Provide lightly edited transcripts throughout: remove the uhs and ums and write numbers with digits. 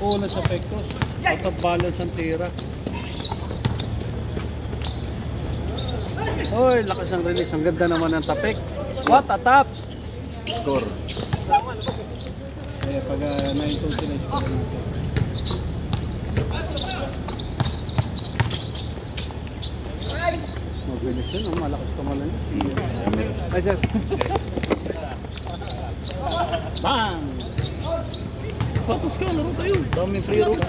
Una sa pektos. Out of balance ang tira. Hoy, lakas ang release. Ang ganda naman ng tapik. What a tap! Score. Eh, pag na-incontinate ko natin. Mabilis yun, oh. Malakas kamalan yun. Ay, sir. Bang! Patos ka, laro tayo. Dami free roll.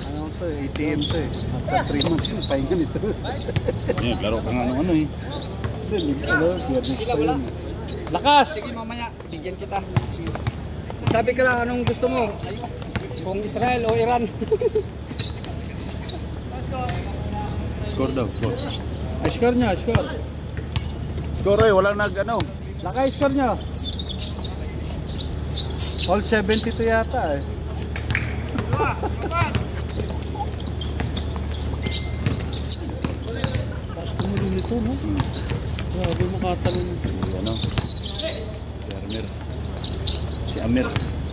Ano to, ATM to eh. After 3 months yun, pahinga nito. Laro ka nga ng ano eh. Lakas! Sige mamaya, bigyan kita. Sabi ka lang anong gusto mo. Kung Israel o Iran. Score daw, score. Score niya, score. Score eh, walang nag ano. Lakay, score niya. All 72 yata eh. Tumulong nito, no? Grabe mo katalon. Ano? Si Amir.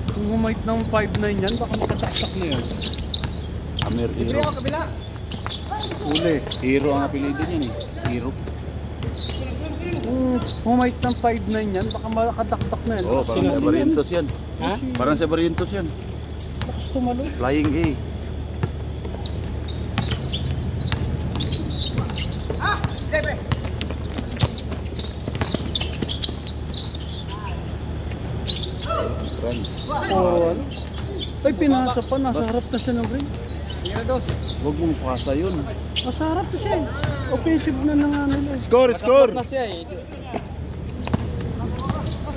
Kung humait ng 5'9 yan, baka makataksak na yan. Amir Hero. Uli. Hero ang apelido niyan eh. Hero. Kung humait ng 5'9 yan, baka makadakdak na yan. Oh, parang sa Barrientos yan. Ha? Parang sa Barrientos yan. Lakas tumalo. Flying A. Oh, ano? Ay, pinasa pa. Nasa harap na siya ng ring. Huwag mong pasa yun. Nasa harap na siya eh. Offensive na nga nila. Score, score! Na siya eh.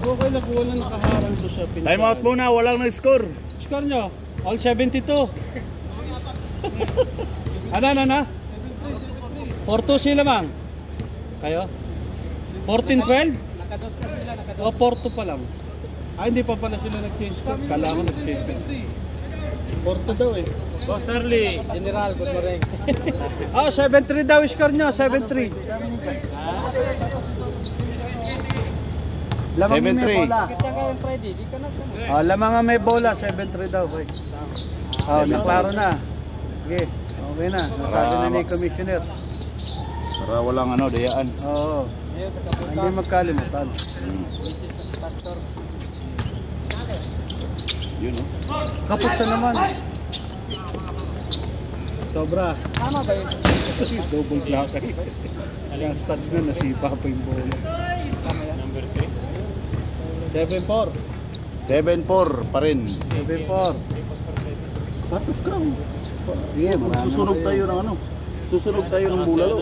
Okay lang kung wala nakaharang doon sa pinasa. Time out muna, walang na-score. Score nyo, all 72. Ano? 4-2 sila mang. Kayo? 14-12? Nakados ka sila, nakados. O 4-2 pa lang. Ay, hindi pa pala sila nag-change. Kala ko nag-change. 4-2 daw eh. Boss Early, General, good morning. Oh, 7-3 daw score nyo, 7-3. Lamang may 7-3. bola. Kita ka yung Friday, di ka na. Oh, lamang nga may bola, 7-3 daw. Boy. Oh, naklaro na. Okay, okay na. Nasabi na ni Commissioner. Para walang ano, dayaan. Oo. Ngayon sa Kabuka, Hindi magkalimutan. visit sa pastor. Yun oh. Kapos na naman. Sobra. Tama ba yun? Double block. Yung stats na nasipa pa yung bola. Tama yan. Number 3. 7-4. 7-4 pa rin. 7-4. Patos ka. Yeah, susunog tayo ng ano. Susunog tayo ng bulalo.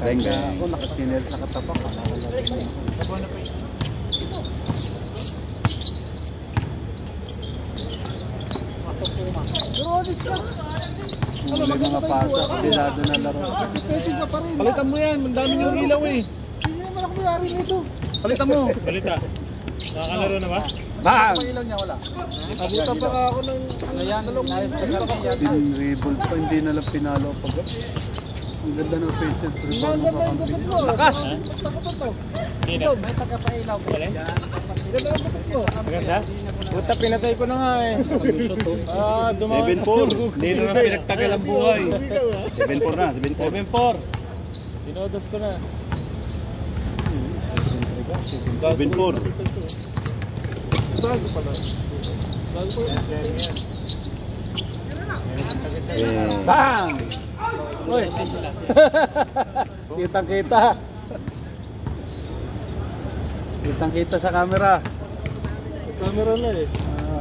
Kaya nga ako nakatinel sa katapak. Muli mga pasa, kabinado na laro. Palitan mo yan, ang dami yung ilaw eh. Hindi naman ako mayari nito. Palitan mo. Balita. Nakakalaro na ba? Bang! Ilaw niya wala. Abutan pa ako ng ayan, nice ka yan. Pinribol pa, hindi nalang pinalo pag. Ang ganda ng offensive rebound ng kakampi. Lakas! Sino? May taga-pailaw. Maganda? Puta, pinatay ko na nga eh. Ah, dumaan. 7-4. Hindi na pinagtagal ang buhay. 7-4 na, 7-4. 7-4. Dinodos ko na. 7-4. Bang! Uy! Kitang-kita. Kitang-kita sa camera. Camera na eh.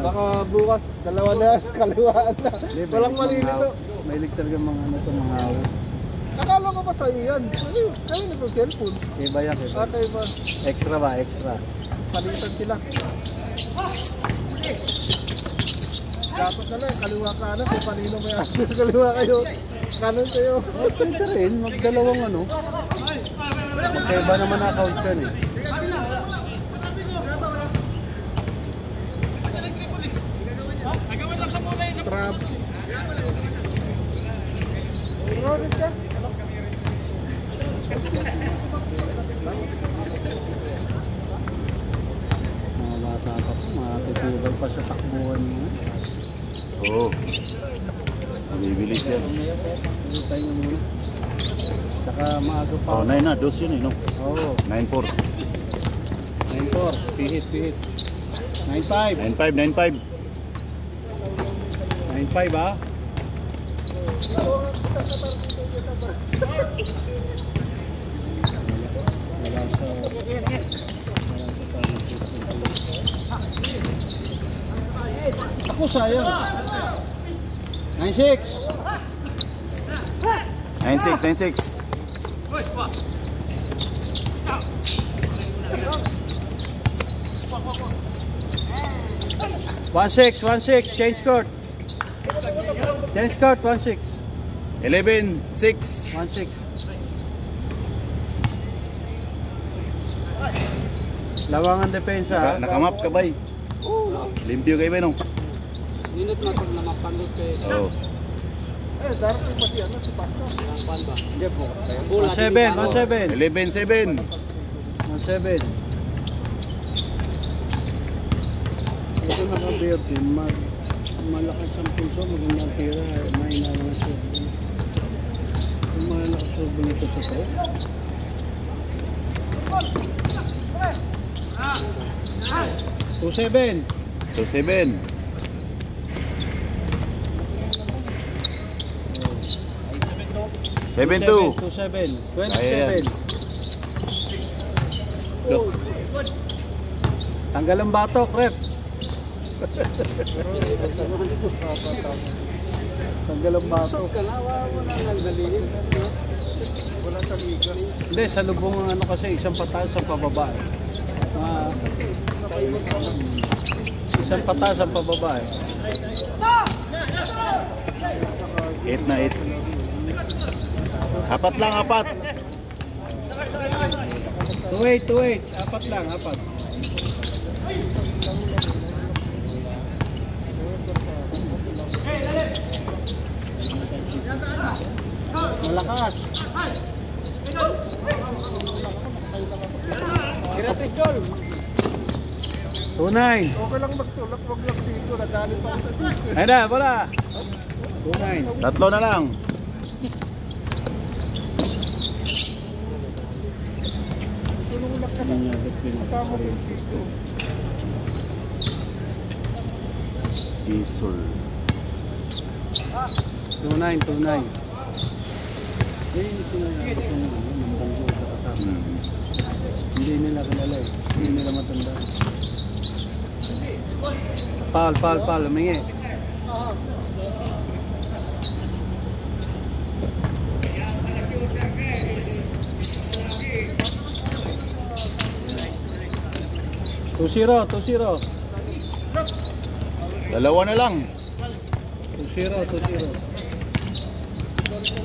Baka bukas, dalawa na, kaliwaan na. Walang mali nito. May talaga mga ano to, mga awit. Akala ko pa sa'yo yan. Kayo na itong cellphone. Iba yan, iba. Okay ba? Extra ba? Extra. Palitan sila. Dapat na lang, kaliwa kanan. Kung kanino may ako sa kaliwa kayo. Kanan kayo. Pwede rin, magdalawang ano. Magkaiba naman account yan eh. Trap. pa sa takbuhan mo. Oo. Bibilis yan. Hindi tayo na muna. Saka maaga pa. Oh, 9 na. Dos yun eh, no? Oo. 9-4. 9-4. Pihit. 9-5. 9-5. 9-5 ha? Wala sa... Ako sayang. 9-6. 9-6. 1-6. Change court. 1-6. 11-6. 1-6. Lawangan depensa ha? Nakamap ka ba? Limpyo kayo ba, no? Minute na pag namapanot kayo. Oo. Darating pa siya, si Pasta. Ang pan ba? Hindi po. 1-7. 11-7. 1-7. Ito naka-Berti, malakas ang pulso, magandang tira, mahina lang siya. Kung malakas ang bonito sa to. Two 7. 2-7. 7-2. 2-7. Kaya 27. Tanggal ang batok, rep. Tanggal ang batok. Kalawa mo na nagdalingin. Wala sa liga. Hindi, sa lubong ang ano kasi, isang pataas, isang pababa. Isang pataas, isang pababa. 8 na 8. Apat lang, apat. 2-8. Apat lang, apat. Malakas. Kira pistol. 2-9. Okay lang magtulak, wag lang dito. Nadali pa ako dito. Ayun na, wala. 2-9. Tatlo na lang. Tululak ka na. Tama ko dito. Isol. 2-9. Eh, ito na yung nambanggo sa kasama. Hindi nila kilala eh. Hindi nila matandaan. Pal, humingi. Two zero. Dalawa na lang. 2-0.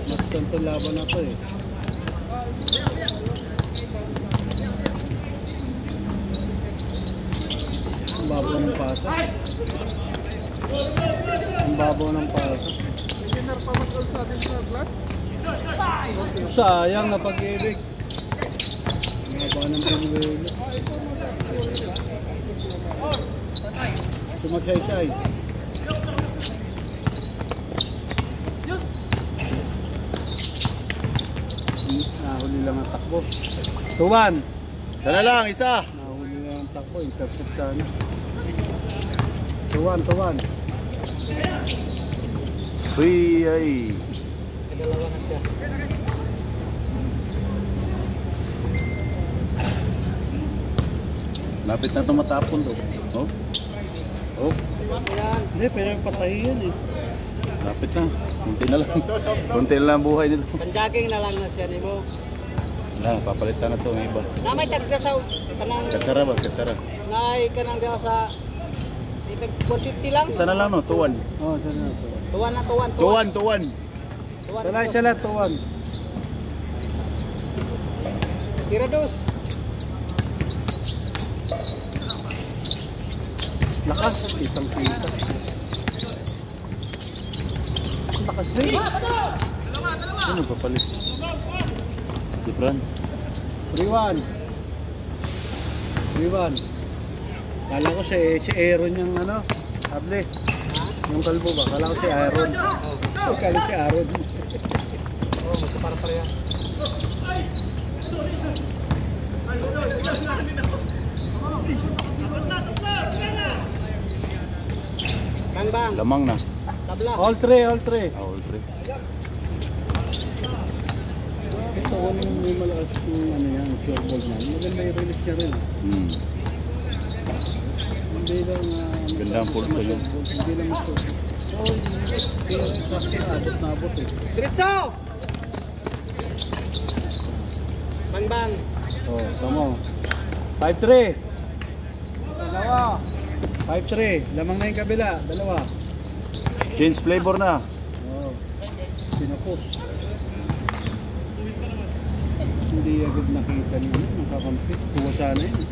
Mas ganito laban na to eh. Ang babaw ng pasa. Winner pa mag-all sa atin sa vlog. Sayang na pag-ibig. Maba ng pag-ibig. Sumagsay-say. Nahuli lang ang takbo. 2-1. Isa na lang, isa. Nahuli lang ang takbo. Intercept sana. 2-1. Uy, ay. Dalawa na siya. Lapit na tumatapon to. Oh. Hindi, pero yung patay yan eh. Lapit na. Kunti na lang buhay nito. Panjaging na lang na siya ni mo. Papalitan na to ng iba. Namay tagsasaw. Kanang Katsara ba? Katsara. nay kanang daw sa itag 150 lang. Isa na lang, no? 2-1. Oo, sana na to. Tuwan. 2-1. Salay sila, 2-1. Tira dos. Lakas, kitang-kita. Lakas din. Sino papalit? Si Franz. 3-1. Kala ko si Aaron yung ano, Able. Yung kalbo ba? Kala ko si Aaron. Kala si Aaron. Oo, magkapara-parehas. Bang bang. Lamang na. Tabla. All three, all three. All three. Ito kung may malakas yung ano yan, sure ball na. Maganda yung release niya rin. Hmm. Hindi lang Ganda ang pulso yun. Hindi lang ito. Oo, kaya sakto na abot na abot eh. Diretso! Bang bang. Oh, tama. 5-3. Dalawa. 5-3. Lamang na yung kabila. Dalawa. Change flavor na. Oo. Sinapos. Hindi agad nakita niyo. Nakakampit. Kuha sana yun.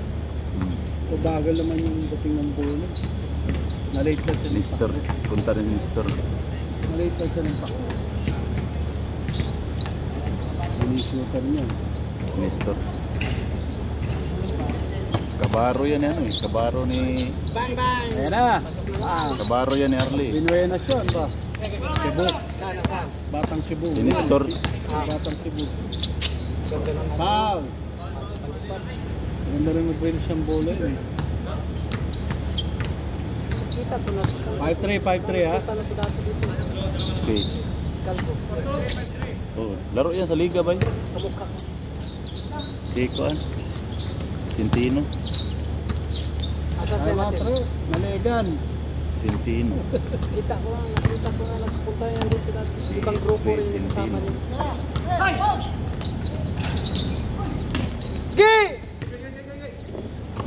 O bagal naman yung dating ng bola. Nalate lang siya ng Mister. pakbo. Punta rin Mister. Nalate lang siya ng pakbo. Ini-shooter niya. Mister. Kabaro yan ano eh. Kabaro ni... Bang bang. Ayan na. Kabaro yan ni Arlie. Binuenas yun ba? Cebu. Sana saan? Batang Cebu. Sinistor. Batang Cebu. Ganda ng Foul. Ganda rin mag-release ang bola yun eh. Kita ko na sa 5-3, 5-3 ha. Kita na ko dati dito. Si. Skal ko. Oh, laro yan sa liga ba? Kamukha. Si Kuan. Sintino. Asa siya Ay mga natin? pre, Malegan. Sintino. Nakita ko na nagpunta yan dito dati. Ibang grupo rin yung kasama niyo. Gi!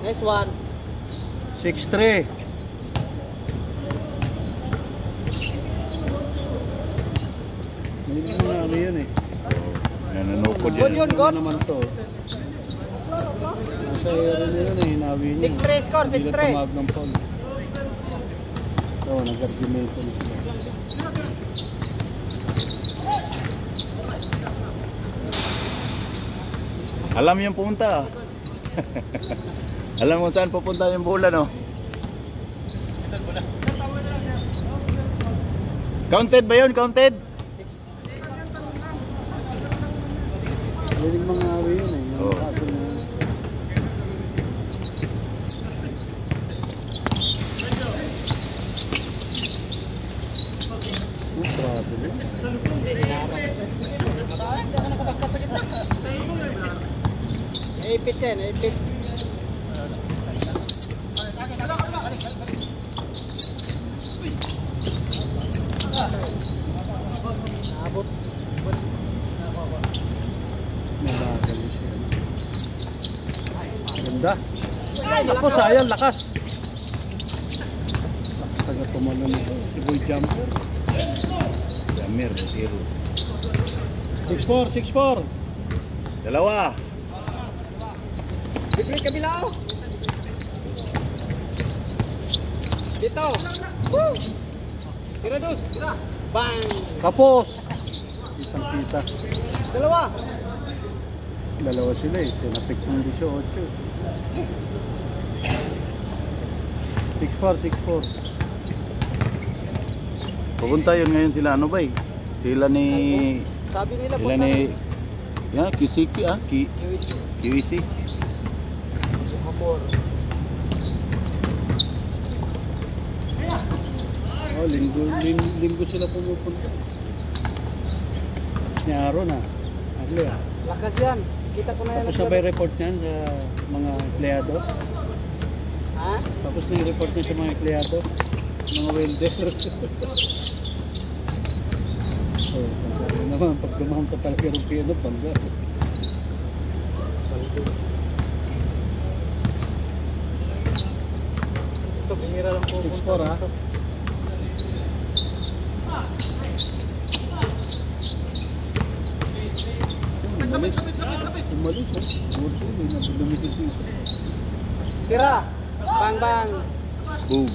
Nice one. 6-3. Hindi mo na ano yun eh. Nananukod Good yan. yun, good. Ano naman to? Nasa area na yun eh, hinawi niya. 6-3 score, Hindi 6-3. na tumawag ng foul. Oo, nag-argumento na sila. Alam yung pumunta. Alam mo saan pupunta yung bola, no? Counted ba yun? Counted? Pwedeng mga awi yun eh. Yung Oo. kaso na... Trouble yun. Naipit siya, naipit. Naabot. Malagal siya. Ganda. Ako, sayang, lakas. Taga tumalo nito. Si Boy Jumper. Jamir, hero. 6-4, 6-4. Dalawa. Bibli kabila oh. Dito. Woo! Tira dos. Bang. Kapos. Kitang-kita. Dalawa. Dalawa sila eh. Tinapik ng 18. 6-4, 6-4. Pupunta yun ngayon sila, ano ba eh? Sila ni... Sabi nila Sila ni... Yan, Kisiki ah. QEC. Hamor. Oh, linggo sila pumupunta. Ni Aaron ah. Agli ah. Lakas yan. Kita ko na yan. Tapos sabay report niyan sa mga empleyado. Ha? Tapos na yung report niya sa mga empleyado. Mga welder. Oh, pagka naman, pag dumahan ka talaga rin piano, bangga. Ito, bihira lang po. 6-4 ha. Umalis. Umalis ha. Buti, may nabudumikit dito. Tira. Bang bang. Boom.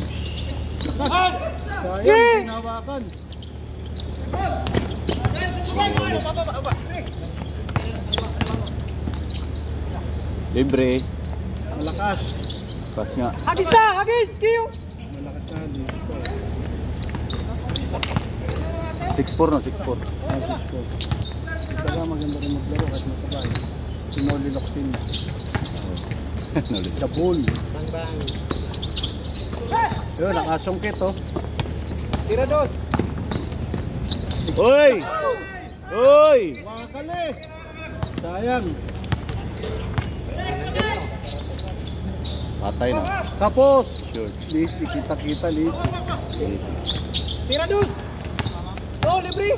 Sayang, hinawakan. Libre. Malakas. Pas nga. Hagis na! Hagis! Kiyo! Malakas na dito. 6-4 no, 6-4. Saka maganda rin maglaro kahit matabay. Si Molly Loctin. The Bull. Bang bang. Yun, nakasungkit oh. Tira dos. Uy! Uy! Makakali! Sayang. Patay na. Tapos! Sure. Lisi, kita-kita Lisi. Tira dos. Oh, libre.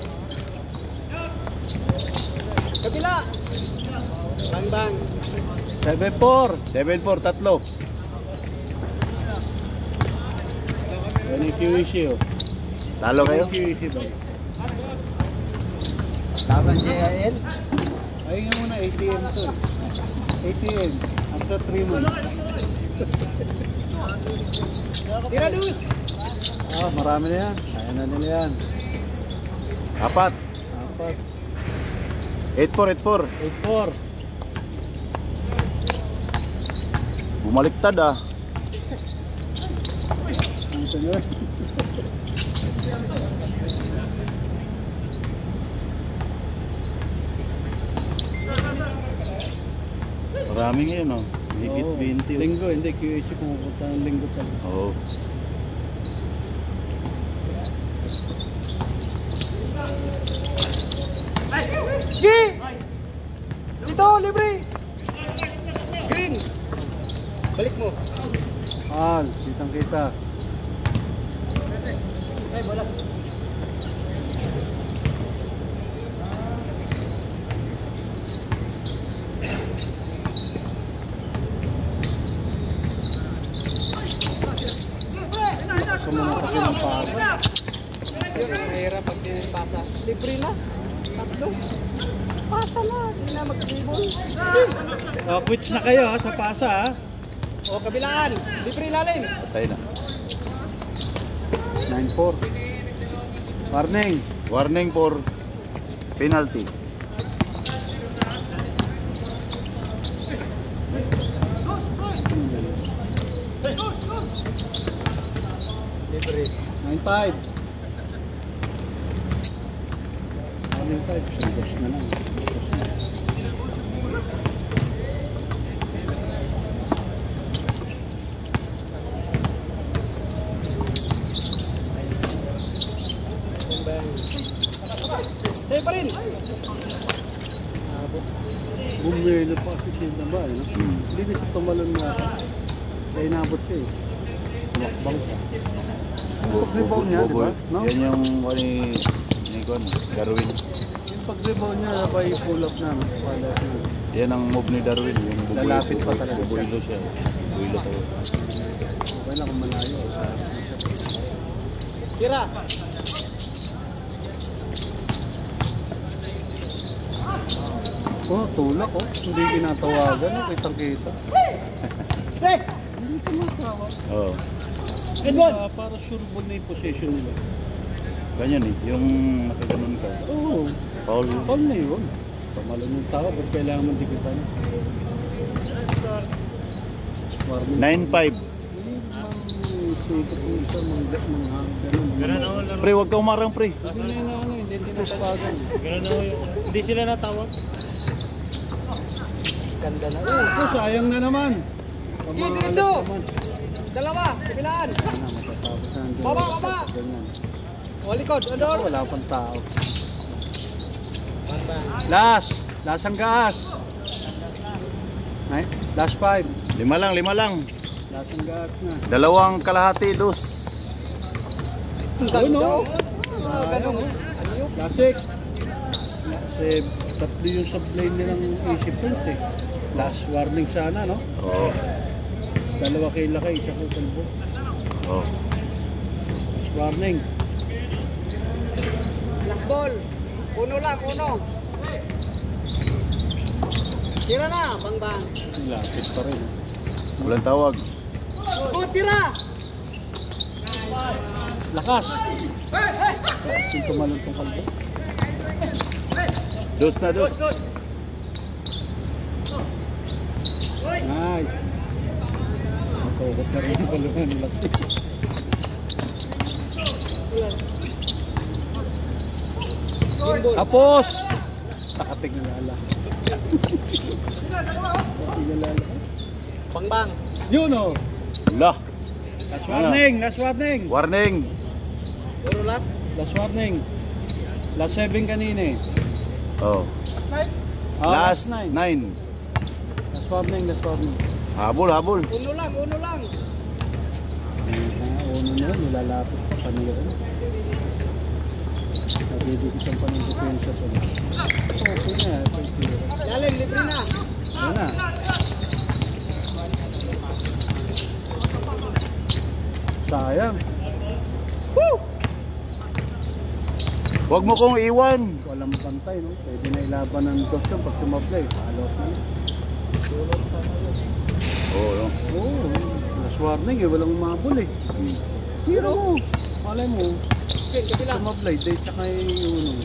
Kabila. Bang bang. 7-4. 7-4, tatlo. Yan yung QEC oh. Talo kayo? QEC ba? Taban JIL. Ayun nga muna, ATM to. ATM. After 3 months. Tira dos. Ah, marami na yan. Kaya na nila yan. 4. 4. 8-4, 8-4. 8-4. Bumaliktad ah. Ito nyo. Marami ngayon oh. Higit Oo. 20. Linggo, hindi. QEC pumupunta ng linggo talaga. Oo. Gi! Dito, libre. Green. Balik mo. Al, kitang-kita. Ay, bola. Sumunod kasi ng pasa. Yun, mahirap pag pasa. Libre na. Tatlo. Pasa na. Hindi na mag-dribble. Oh, quits na kayo ha, sa pasa ha. O, kabilaan. Libre lalim. Patay na. 9-4. Warning. Warning for penalty. Libre. 9-5. 9-5. Sundos na lang. Sa'yo pa rin. Bumili pa si Silda ba? No? Hindi na siya tumalon na ako. Kaya inabot siya eh. Tumakbang siya. Pag-rebound niya, di ba? No? Yan yung Darwin. Yung pag-rebound niya, by pull up na. No? Wala siya. Yan ang move ni Darwin. Yung Lalapit pa talaga. bubuilo siya. Bubuilo tayo. Okay na kung malayo. Tira. Oh, tulak oh. Hindi kinatawagan. No? Kitang-kita. Stay. Hindi tumatawag. Oo. Para sure ball na yung position nila. Ganyan eh. Yung nakaganon ka. Oo. Foul. Paul na yun. Pamalan yung tao, pero kailangan man dikitan. 9-5. Pre, wag ka umarang pre. Hindi sila natawag. Ganda na. Oh, sayang na naman. Sige, diretso. Dalawa. Kabilaan. Baba, baba. O, likod. Andor. Wala pang tao. Bang bang. Last ang gas. Last 5. 5 lang. Last ang gas na. 2 kalahati, 2. Ganda. Ganun. Last 6. Kasi tatlo yung sublane nilang isip points eh. Last warning sana, no? Oo. 2 kay Lakay, 1 kay Kalbo. Oo. Last warning. Last ball. Uno lang, uno. Tira na, bang bang. Lapit pa rin. Walang tawag. O, tira. Lakas! Kung tumalon tong Kalbo. Dos na, dos. Nice. Tukot na rin yung balungan nila. Tapos! Takating na lala. Takating na lala. Bang. Yun o! Lah. Last warning! Last warning! Warning. Puro last. Last warning! Last 7 kanina eh. Oh. Ah, Last 9. 9. Last warning, last warning. Habol, habol. Uno lang. Uno na yun, nilalapit pa kanila. Nabibigyan pa ng depensa pa. Okay na, okay tira. Lalim, libre na. Yan na. Sayang. Huwag mo kong iwan. Walang pantay, no? Pwede na ilaban ng dos yun pag tumablay. Palot na. Oo, no. Oo, last warning eh. Walang umabol eh. Hero mo. Malay mo. Tumablay, date tsaka yung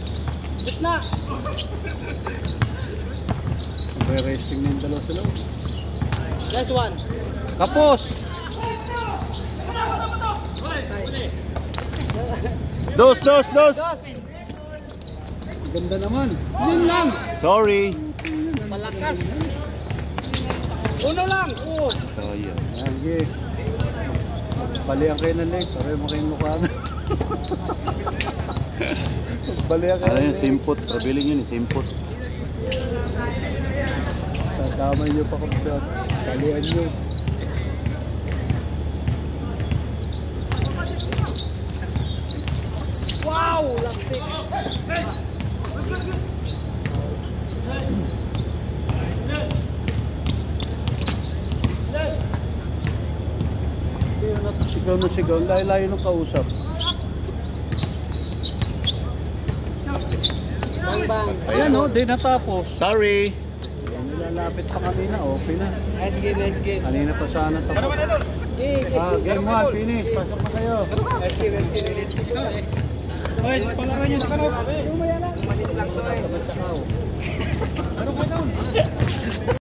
Gitna. Re-resting na yung dalawa sa loob. Last one. Kapos! Dos, dos, dos. Ganda naman. Yun lang. Sorry. Malakas. Uno lang. Oo. Tayo. Sige. Balihan kayo ng leg. Pareho mo kayong mukha na. Balihan kayo Ano ng yun, leg. simpot. Pabiling yun, simpot. Damay nyo pa kung saan. Balihan nyo. Wow, lastik. Sigaw na sigaw. Layo-layo ng kausap. Bang. Ayan o, di natapos. Sorry. Nilalapit pa kanina. Okay na. Nice game. Kanina pa sana tapos. Game 1, finish. Pasok pa kayo. Nice game. Hoy, palaran nyo sa kanop. Malit lang to eh. Sabay sa kao.